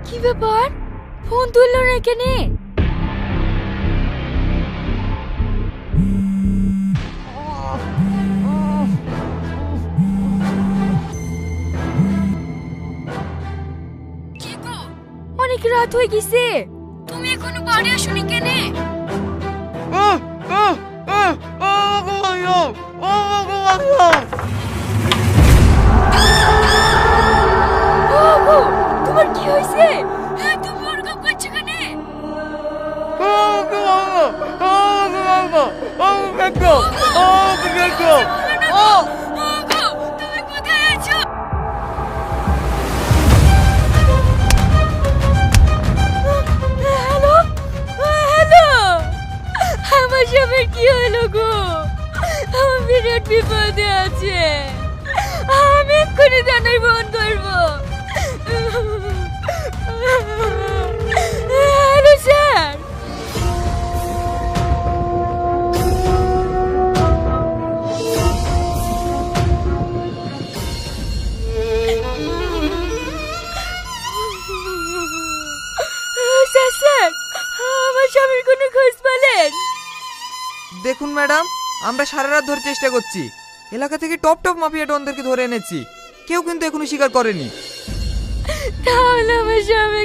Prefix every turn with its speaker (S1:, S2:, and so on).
S1: কি ব্যাপার, ফোন তুললো না কেন? কি গো, অনেক রাত হয়ে গেছে, তুমি এখনো বাড়ি আসোনি কেন? ওগো, তোমার কি হয়েছে? তুমি ওরকম করছো কেন? ওগো, তুমি কোথায় আছো? হ্যালো, হ্যালো, আমার স্বামীর কি হলো গো? আমার বিরাট বিপদে আছে, আমি এক্ষুনি জানাই ফোন করবো। Hello sir. স্যার স্যার, আমার স্বামীর কোনো খোঁজ পেলেন?
S2: দেখুন ম্যাডাম, আমরা সারা রাত ধরে চেষ্টা করছি, এলাকা থেকে টপ টপ মাফিয়া ডনদেরকে ধরে এনেছি, কেউ কিন্তু এখনো স্বীকার করেনি।
S1: তাহলে আমার স্বামী